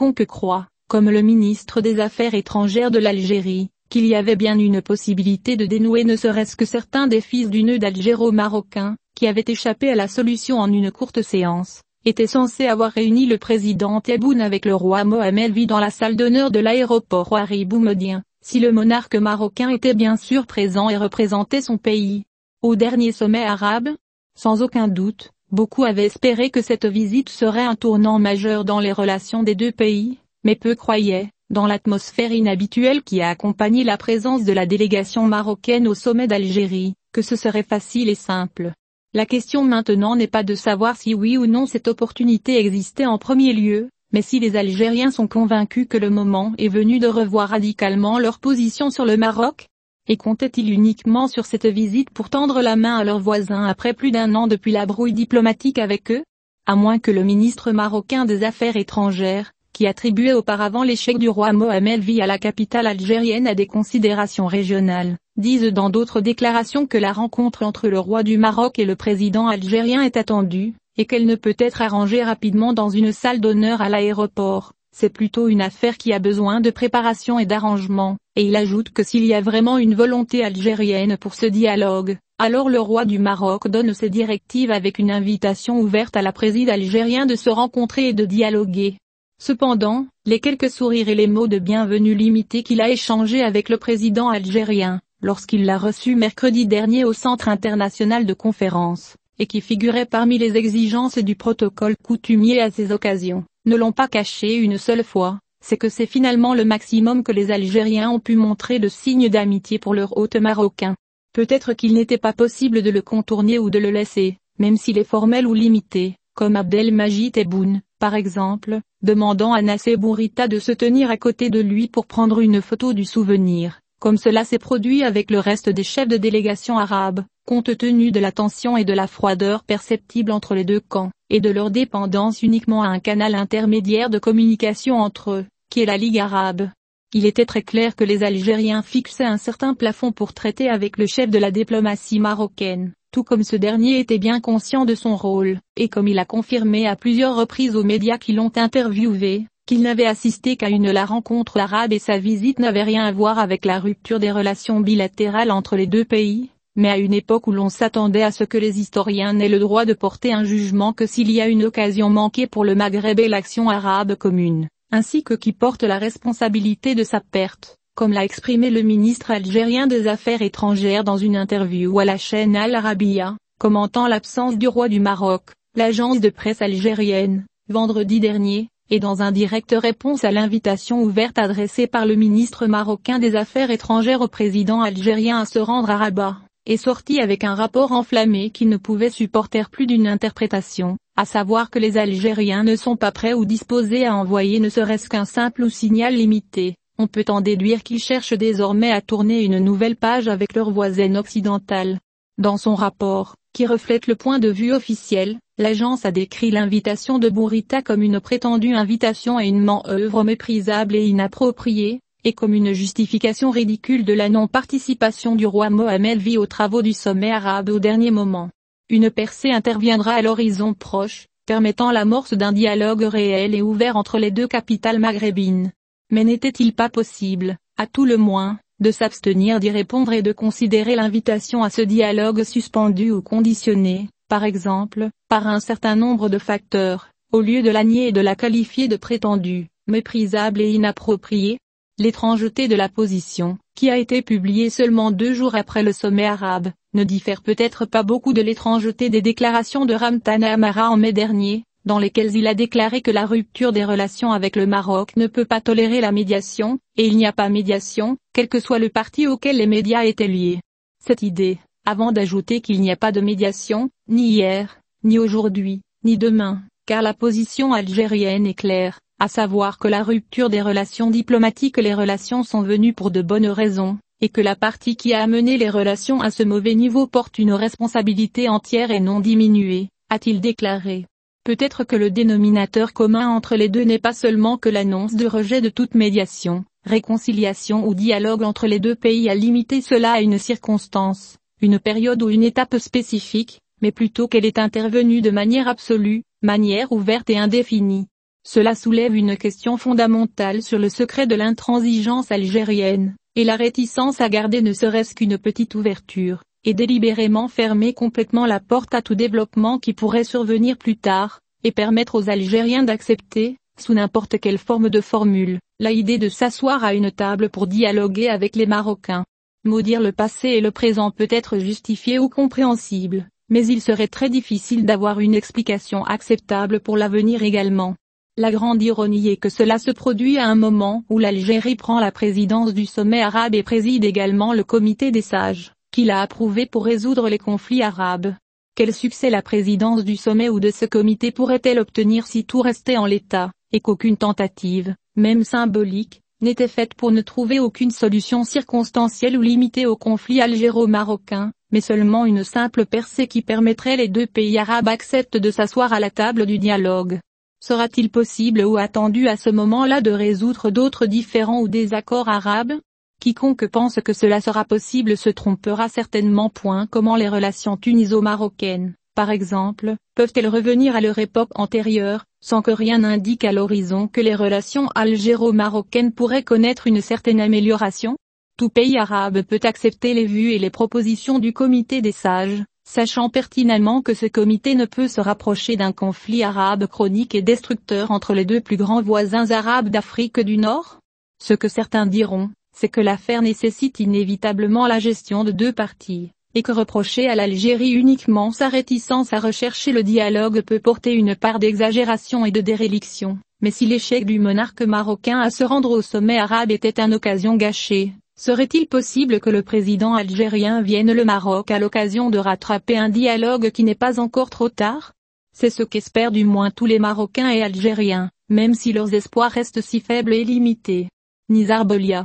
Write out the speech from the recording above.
quiconque croit, comme le ministre des Affaires étrangères de l'Algérie, qu'il y avait bien une possibilité de dénouer ne serait-ce que certains des fils du nœud d'algéro-marocain, qui avaient échappé à la solution en une courte séance, était censé avoir réuni le président Tebboune avec le roi Mohamed V dans la salle d'honneur de l'aéroport Ouari Boumediene, si le monarque marocain était bien sûr présent et représentait son pays. Au dernier sommet arabe? Sans aucun doute, beaucoup avaient espéré que cette visite serait un tournant majeur dans les relations des deux pays, mais peu croyaient, dans l'atmosphère inhabituelle qui a accompagné la présence de la délégation marocaine au sommet d'Algérie, que ce serait facile et simple. La question maintenant n'est pas de savoir si oui ou non cette opportunité existait en premier lieu, mais si les Algériens sont convaincus que le moment est venu de revoir radicalement leur position sur le Maroc? Et comptaient-ils uniquement sur cette visite pour tendre la main à leurs voisins après plus d'un an depuis la brouille diplomatique avec eux? À moins que le ministre marocain des Affaires étrangères, qui attribuait auparavant l'échec du roi Mohamed V à la capitale algérienne à des considérations régionales, dise dans d'autres déclarations que la rencontre entre le roi du Maroc et le président algérien est attendue, et qu'elle ne peut être arrangée rapidement dans une salle d'honneur à l'aéroport. C'est plutôt une affaire qui a besoin de préparation et d'arrangement, et il ajoute que s'il y a vraiment une volonté algérienne pour ce dialogue, alors le roi du Maroc donne ses directives avec une invitation ouverte à la présidence algérienne de se rencontrer et de dialoguer. Cependant, les quelques sourires et les mots de bienvenue limités qu'il a échangés avec le président algérien, lorsqu'il l'a reçu mercredi dernier au Centre international de conférences, et qui figuraient parmi les exigences du protocole coutumier à ces occasions, ne l'ont pas caché une seule fois, c'est que c'est finalement le maximum que les Algériens ont pu montrer de signes d'amitié pour leur hôte marocain. Peut-être qu'il n'était pas possible de le contourner ou de le laisser, même s'il est formel ou limité, comme Abdelmajid Tebboune, par exemple, demandant à Nassé Bourita de se tenir à côté de lui pour prendre une photo du souvenir, comme cela s'est produit avec le reste des chefs de délégation arabes, compte tenu de la tension et de la froideur perceptibles entre les deux camps, et de leur dépendance uniquement à un canal intermédiaire de communication entre eux, qui est la Ligue arabe. Il était très clair que les Algériens fixaient un certain plafond pour traiter avec le chef de la diplomatie marocaine, tout comme ce dernier était bien conscient de son rôle, et comme il a confirmé à plusieurs reprises aux médias qui l'ont interviewé, qu'il n'avait assisté qu'à la rencontre arabe et sa visite n'avait rien à voir avec la rupture des relations bilatérales entre les deux pays, mais à une époque où l'on s'attendait à ce que les historiens n'aient le droit de porter un jugement que s'il y a une occasion manquée pour le Maghreb et l'action arabe commune, ainsi que qui porte la responsabilité de sa perte, comme l'a exprimé le ministre algérien des Affaires étrangères dans une interview à la chaîne Al Arabiya, commentant l'absence du roi du Maroc, l'agence de presse algérienne, vendredi dernier, et dans un direct réponse à l'invitation ouverte adressée par le ministre marocain des Affaires étrangères au président algérien à se rendre à Rabat, est sorti avec un rapport enflammé qui ne pouvait supporter plus d'une interprétation, à savoir que les Algériens ne sont pas prêts ou disposés à envoyer ne serait-ce qu'un simple signal limité. On peut en déduire qu'ils cherchent désormais à tourner une nouvelle page avec leur voisine occidentale. Dans son rapport, qui reflète le point de vue officiel, l'agence a décrit l'invitation de Bourita comme une prétendue invitation à une manœuvre méprisable et inappropriée, et comme une justification ridicule de la non-participation du roi Mohamed V aux travaux du sommet arabe au dernier moment. Une percée interviendra à l'horizon proche, permettant l'amorce d'un dialogue réel et ouvert entre les deux capitales maghrébines. Mais n'était-il pas possible, à tout le moins, de s'abstenir d'y répondre et de considérer l'invitation à ce dialogue suspendue ou conditionnée, par exemple, par un certain nombre de facteurs, au lieu de la nier et de la qualifier de prétendue, méprisable et inappropriée? L'étrangeté de la position, qui a été publiée seulement 2 jours après le sommet arabe, ne diffère peut-être pas beaucoup de l'étrangeté des déclarations de Ramtane Amara en mai dernier, dans lesquelles il a déclaré que la rupture des relations avec le Maroc ne peut pas tolérer la médiation, et il n'y a pas médiation, quel que soit le parti auquel les médias étaient liés. Cette idée, avant d'ajouter qu'il n'y a pas de médiation, ni hier, ni aujourd'hui, ni demain, car la position algérienne est claire, à savoir que la rupture des relations diplomatiques les relations sont venues pour de bonnes raisons, et que la partie qui a amené les relations à ce mauvais niveau porte une responsabilité entière et non diminuée, a-t-il déclaré. Peut-être que le dénominateur commun entre les deux n'est pas seulement que l'annonce de rejet de toute médiation, réconciliation ou dialogue entre les deux pays à limiter cela à une circonstance, une période ou une étape spécifique, mais plutôt qu'elle est intervenue de manière absolue, manière ouverte et indéfinie. Cela soulève une question fondamentale sur le secret de l'intransigeance algérienne, et la réticence à garder ne serait-ce qu'une petite ouverture, et délibérément fermer complètement la porte à tout développement qui pourrait survenir plus tard, et permettre aux Algériens d'accepter, sous n'importe quelle forme de formule, l'idée de s'asseoir à une table pour dialoguer avec les Marocains. Maudire le passé et le présent peut être justifié ou compréhensible, mais il serait très difficile d'avoir une explication acceptable pour l'avenir également. La grande ironie est que cela se produit à un moment où l'Algérie prend la présidence du sommet arabe et préside également le comité des sages, qu'il a approuvé pour résoudre les conflits arabes. Quel succès la présidence du sommet ou de ce comité pourrait-elle obtenir si tout restait en l'état, et qu'aucune tentative, même symbolique, n'était faite pour ne trouver aucune solution circonstancielle ou limitée au conflit algéro-marocain, mais seulement une simple percée qui permettrait les deux pays arabes acceptent de s'asseoir à la table du dialogue? Sera-t-il possible ou attendu à ce moment-là de résoudre d'autres différends ou désaccords arabes? Quiconque pense que cela sera possible se trompera certainement. Comment les relations tuniso-marocaines, par exemple, peuvent-elles revenir à leur époque antérieure, sans que rien n'indique à l'horizon que les relations algéro-marocaines pourraient connaître une certaine amélioration? Tout pays arabe peut accepter les vues et les propositions du comité des sages, sachant pertinemment que ce comité ne peut se rapprocher d'un conflit arabe chronique et destructeur entre les deux plus grands voisins arabes d'Afrique du Nord? Ce que certains diront, c'est que l'affaire nécessite inévitablement la gestion de deux parties, et que reprocher à l'Algérie uniquement sa réticence à rechercher le dialogue peut porter une part d'exagération et de déréliction. Mais si l'échec du monarque marocain à se rendre au sommet arabe était une occasion gâchée, serait-il possible que le président algérien vienne le Maroc à l'occasion de rattraper un dialogue qui n'est pas encore trop tard? C'est ce qu'espèrent du moins tous les Marocains et Algériens, même si leurs espoirs restent si faibles et limités. Nizar Bolia.